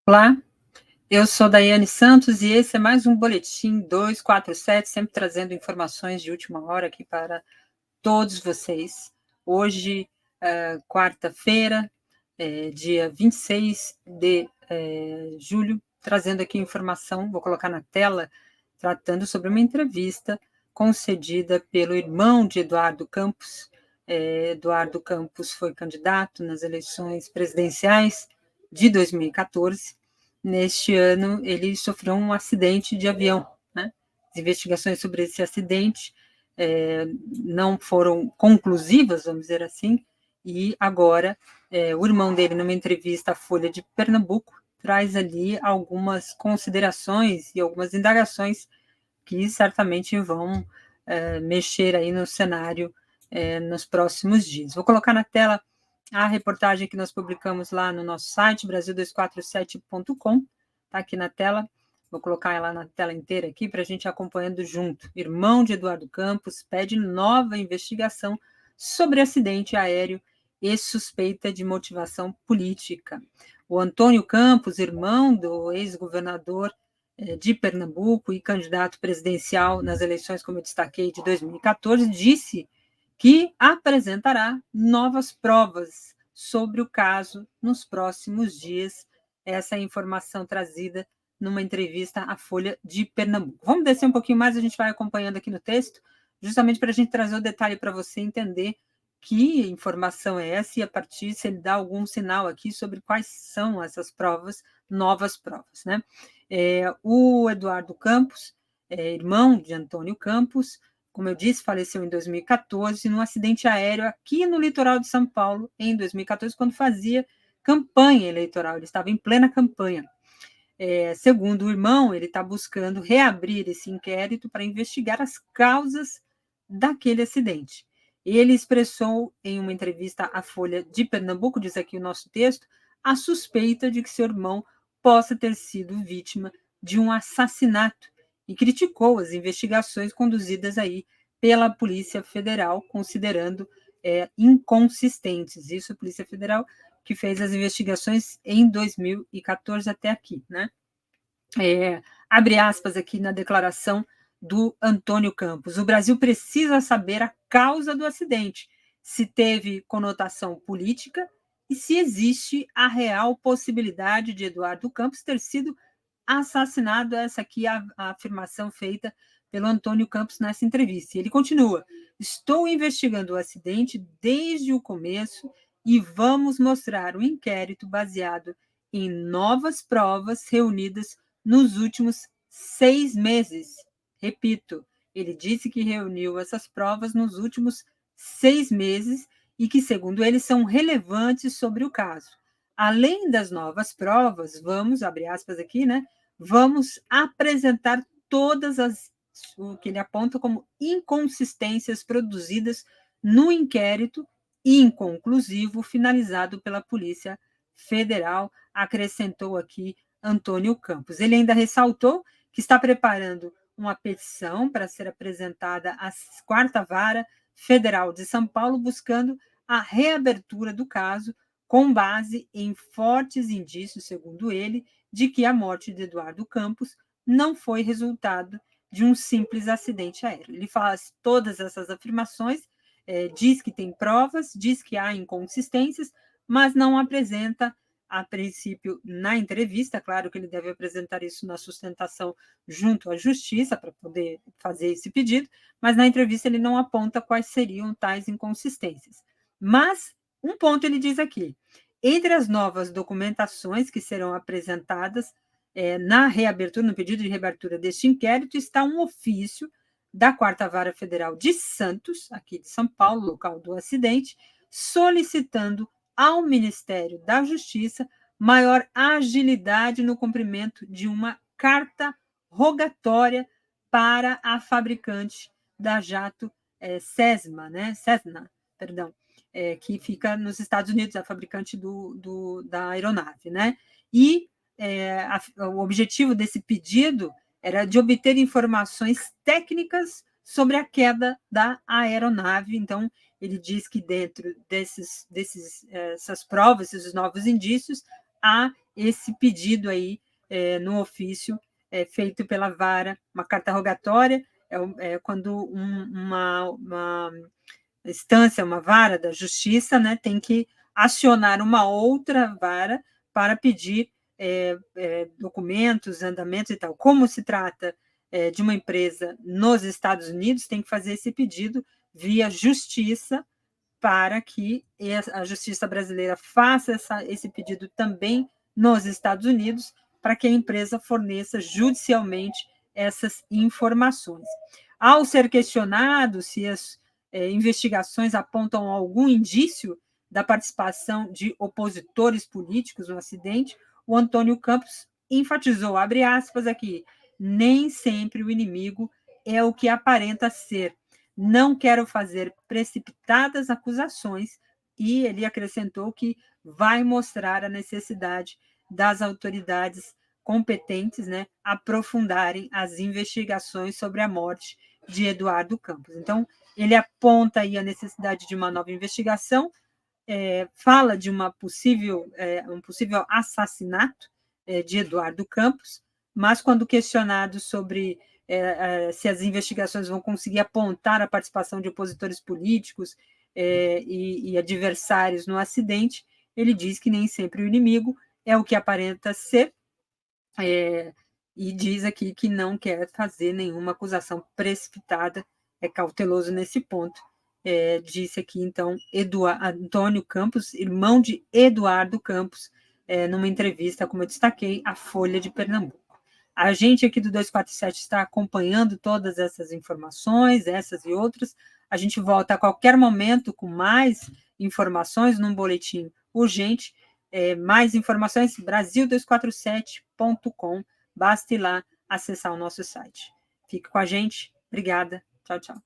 Olá, eu sou Daiane Santos e esse é mais um Boletim 247, sempre trazendo informações de última hora aqui para todos vocês. Hoje, quarta-feira, dia 26 de julho, trazendo aqui informação, vou colocar na tela, tratando sobre uma entrevista concedida pelo irmão de Eduardo Campos. Eduardo Campos foi candidato nas eleições presidenciais de 2014. Neste ano, ele sofreu um acidente de avião, né? As investigações sobre esse acidente não foram conclusivas, vamos dizer assim, e agora o irmão dele, numa entrevista à Folha de Pernambuco, traz ali algumas considerações e algumas indagações que certamente vão mexer aí no cenário nos próximos dias. Vou colocar na tela a reportagem que nós publicamos lá no nosso site, brasil247.com, está aqui na tela. Vou colocar ela na tela inteira aqui para a gente ir acompanhando junto. Irmão de Eduardo Campos pede nova investigação sobre acidente aéreo e suspeita de motivação política. O Antônio Campos, irmão do ex-governador de Pernambuco e candidato presidencial nas eleições, como eu destaquei, de 2014, disse que apresentará novas provas sobre o caso nos próximos dias. Essa é a informação trazida numa entrevista à Folha de Pernambuco. Vamos descer um pouquinho mais, a gente vai acompanhando aqui no texto, justamente para a gente trazer o detalhe para você entender que informação é essa e a partir se ele dá algum sinal aqui sobre quais são essas provas, novas provas, né? O Eduardo Campos, irmão de Antônio Campos, como eu disse, faleceu em 2014 num acidente aéreo aqui no litoral de São Paulo, em 2014, quando fazia campanha eleitoral, ele estava em plena campanha. Segundo o irmão, ele está buscando reabrir esse inquérito para investigar as causas daquele acidente. Ele expressou em uma entrevista à Folha de Pernambuco, diz aqui o nosso texto, a suspeita de que seu irmão possa ter sido vítima de um assassinato e criticou as investigações conduzidas aí pela Polícia Federal, considerando inconsistentes. Isso a Polícia Federal que fez as investigações em 2014 até aqui, né? Abre aspas aqui na declaração do Antônio Campos. O Brasil precisa saber a causa do acidente, se teve conotação política e se existe a real possibilidade de Eduardo Campos ter sido assassinado. Essa aqui é a afirmação feita pelo Antônio Campos nessa entrevista. Ele continua: estou investigando o acidente desde o começo e vamos mostrar um inquérito baseado em novas provas reunidas nos últimos 6 meses. Repito, ele disse que reuniu essas provas nos últimos 6 meses e que, segundo ele, são relevantes sobre o caso. Além das novas provas, vamos, abre aspas aqui, né? Vamos apresentar todas o que ele aponta como inconsistências produzidas no inquérito inconclusivo finalizado pela Polícia Federal, acrescentou aqui Antônio Campos. Ele ainda ressaltou que está preparando uma petição para ser apresentada à 4ª Vara Federal de São Paulo, buscando a reabertura do caso, com base em fortes indícios, segundo ele, de que a morte de Eduardo Campos não foi resultado de um simples acidente aéreo. Ele faz todas essas afirmações, diz que tem provas, diz que há inconsistências, mas não apresenta, a princípio, na entrevista, claro que ele deve apresentar isso na sustentação junto à Justiça para poder fazer esse pedido, mas na entrevista ele não aponta quais seriam tais inconsistências. Mas um ponto ele diz aqui: entre as novas documentações que serão apresentadas na reabertura, no pedido de reabertura deste inquérito, está um ofício da 4ª Vara Federal de Santos, aqui de São Paulo, local do acidente, solicitando ao Ministério da Justiça maior agilidade no cumprimento de uma carta rogatória para a fabricante da jato Cessna, perdão, que fica nos Estados Unidos, a fabricante da aeronave, né? E o objetivo desse pedido era de obter informações técnicas sobre a queda da aeronave. Então, ele diz que dentro dessas provas, esses novos indícios, há esse pedido aí no ofício feito pela vara, uma carta rogatória, quando uma instância, uma vara da justiça, né, tem que acionar uma outra vara para pedir documentos, andamentos e tal. Como se trata de uma empresa nos Estados Unidos, tem que fazer esse pedido via justiça para que a justiça brasileira faça esse pedido também nos Estados Unidos, para que a empresa forneça judicialmente essas informações. Ao ser questionado se as investigações apontam algum indício da participação de opositores políticos no acidente, o Antônio Campos enfatizou, abre aspas aqui, nem sempre o inimigo é o que aparenta ser. Não quero fazer precipitadas acusações, e ele acrescentou que vai mostrar a necessidade das autoridades competentes, né, aprofundarem as investigações sobre a morte de Eduardo Campos. Então, ele aponta aí a necessidade de uma nova investigação, fala de um possível assassinato de Eduardo Campos, mas quando questionado sobre se as investigações vão conseguir apontar a participação de opositores políticos e adversários no acidente, ele diz que nem sempre o inimigo é o que aparenta ser, e diz aqui que não quer fazer nenhuma acusação precipitada, é cauteloso nesse ponto. Disse aqui, então, Antônio Campos, irmão de Eduardo Campos, numa entrevista, como eu destaquei, à Folha de Pernambuco. A gente aqui do 247 está acompanhando todas essas informações, essas e outras. A gente volta a qualquer momento com mais informações num boletim urgente. Mais informações, brasil247.com. Basta ir lá acessar o nosso site. Fique com a gente. Obrigada. Tchau, tchau.